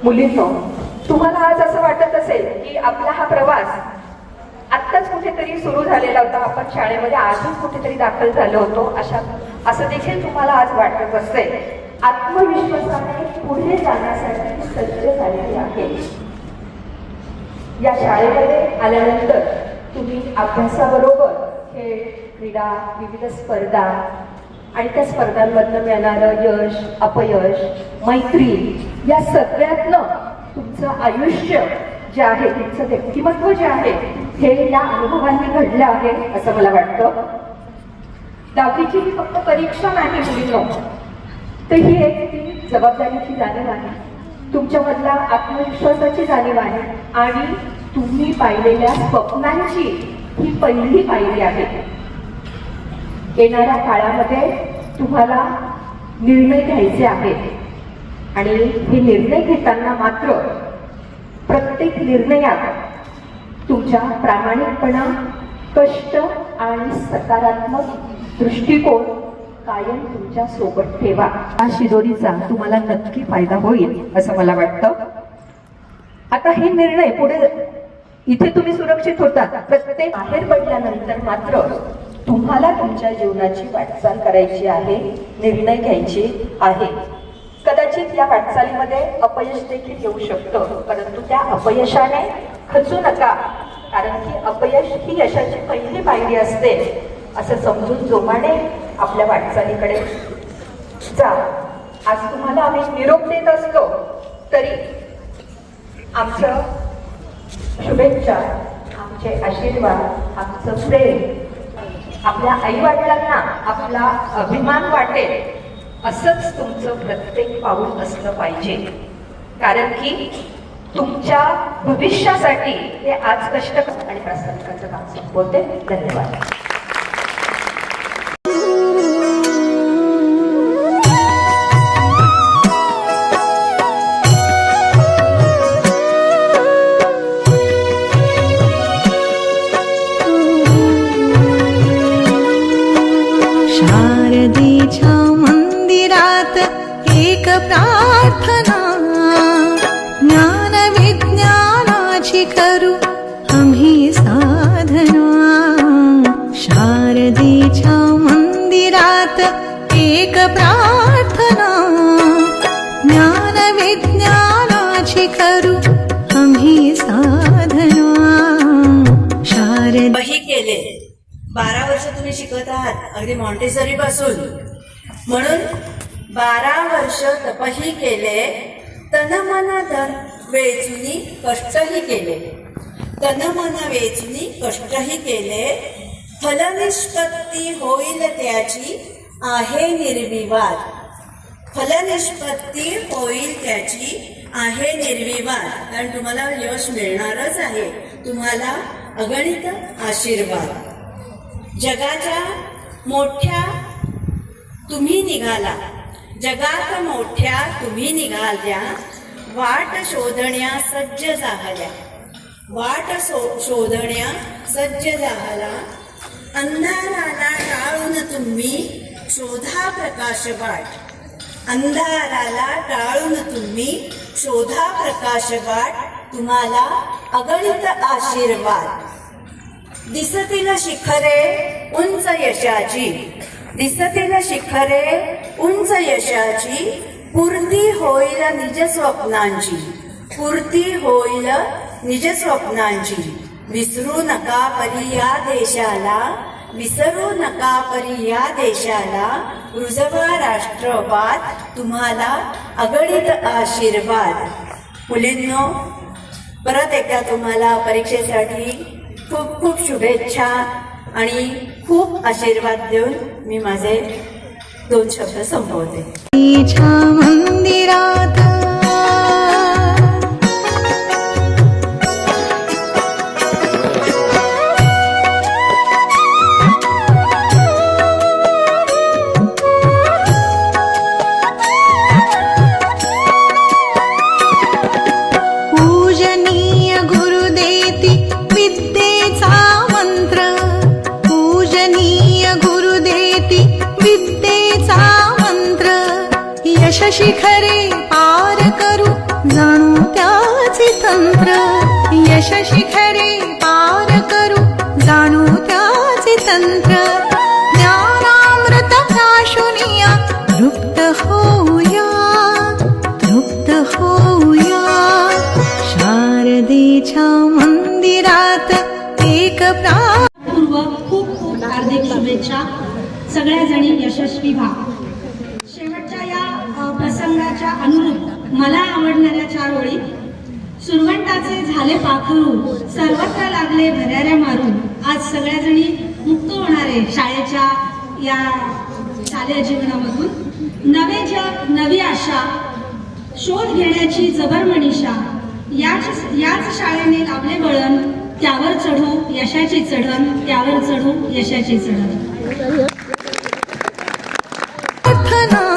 मुलींनो, तुम्हाला आज असं वाटत असेल की आपला हा प्रवास आत्ताच कुठेतरी सुरू झालेला होता, आपण शाळेमध्ये आजच कुठेतरी दाखल झालो होतो, असं देखील तुम्हाला आज वाटत असेल. आत्मविश्वासाने पुढे जाण्यासाठी सज्ज झालेली आहे. या शाळेमध्ये आल्यानंतर तुम्ही अभ्यासाबरोबर खेळ, क्रीडा, विविध स्पर्धा आणि त्या स्पर्धांमधनं मिळणारं यश, अपयश, मैत्री या सगळ्यातनं तुमचं आयुष्य जे आहे, तुमचं व्यक्तिमत्व जे आहे, हे या अनुभवांनी घडलं आहे असं मला वाटतं. दहावीची ही फक्त परीक्षा नाही मुलींनो, तर ही एक ती जबाबदारीची जाणीव आहे, तुमच्यामधला आत्मविश्वासाची जाणीव आहे आणि तुम्ही पाहिलेल्या स्वप्नांची ही पहिली पायरी आहे. येणाऱ्या काळामध्ये तुम्हाला निर्णय घ्यायचे आहेत आणि हे निर्णय घेताना मात्र प्रत्येक निर्णयात तुमच्या प्रामाणिकपणा, कष्ट आणि सकारात्मक दृष्टिकोन कायम तुमच्या सोबत ठेवा. हा शिदोरीचा तुम्हाला नक्की फायदा होईल असं मला वाटतं. आता हे निर्णय पुढे इथे तुम्ही सुरक्षित होतात, प्रत्येक बाहेर पडल्यानंतर मात्र तुम्हाला तुमच्या जीवनाची वाटचाल करायची आहे, निर्णय घ्यायचे आहे. कदाचित या वाटचालीमध्ये अपयश देखील येऊ शकतं, परंतु त्या अपयशाने खचू नका, कारण की अपयश ही यशाची पहिली पायरी असते असं समजून जोमाने आपल्या वाटचालीकडे जा. आज तुम्हाला आम्ही निरोप देत असतो तरी आमचं शुभेच्छा, आमचे आशीर्वाद, आमचं प्रेम आपल्या आई वडिलांना आपला अभिमान वाटेल असंच तुमचं प्रत्येक पाऊल असलं पाहिजे, कारण की तुमच्या भविष्यासाठी ते आज कष्ट आणि प्रास्ताविकाचं काम संपवते. धन्यवाद. शारदेच्या मंदिरात एक प्रार्थना, ज्ञान विज्ञानाची करू आम्ही साधना. शारदेच्या मंदिरात एक प्रार्थना, ज्ञान विज्ञानाची करू आम्ही साधना. वही केले. 12 वर्ष तुम्ही शिकत आहात, अगदी मॉन्टेसरी पासून, म्हणून 12 वर्ष तपही केले, तन मन धन वेचुनी कष्टही केले, तन मन वेचुनी कष्टही केले. फलनिष्पत्ती होईल त्याची आहे निर्विवाद, फलनिष्पत्ती होईल त्याची आहे निर्विवाद. कारण तुम्हाला यश मिळणारच आहे, तुम्हाला अगणित आशीर्वाद. जगाच्या मोठ्या तुम्ही निघाला, जगात मोठ्या तुम्ही निघाल्या, वाट शोधण्या सज्ज झाल्या, वाट शोधण्या सज्ज झाला. अंधाराला टाळून तुम्ही शोधा प्रकाश वाट, अंधाराला टाळून तुम्ही शोधा प्रकाश वाट. तुम्हाला अगणित आशीर्वाद. दिसतील शिखरे उंच यशाची, दिसतील शिखरे उंच यशाची, पूर्ती होईल निज स्वप्नांची, पूर्ती होईल निज स्वप्नांची. विसरू नका परी या देशाला, विसरू नका परी या देशाला. रुजवा राष्ट्रवाद, तुम्हाला अगणित आशीर्वाद. मुलींनो, परत एकदा तुम्हाला परीक्षेसाठी खूप खूप शुभेच्छा आणि खूप आशीर्वाद देऊन मी माझे 2 शब्द संपवते. मंदिरात पूजनीय गुरु देती विद्येचा मंत्र, पूजनीय गुरु देती विद्येचा मंत्र. यश शिखरे पार करू जाणू मंत्र यश शिखरे पार करू जाणू त्याचे तंत्र ज्ञानामृत प्राशुनिया तृप्त होऊया शारदेच्या मंदिरात एक पूर्वक खूप खूप हार्दिक शुभेच्छा. सगळ्या जणी यशस्वी व्हा. शेवटच्या या प्रसंगाच्या अनुरूप मला आवडणाऱ्या 4 ओळी. सुरवंटाचे झाले पाखरू सर्वत्र लागले भऱ्याऱ्या मारून. आज सगळ्या जणी मुक्त होणारे शाळेच्या या शालेय जीवनामधून. नवे जग नवी आशा शोध घेण्याची जबर मनीषा याच शाळेने लाभले वळण त्यावर चढू यशाची चढण त्यावर चढू यशाची चढण. प्रार्थना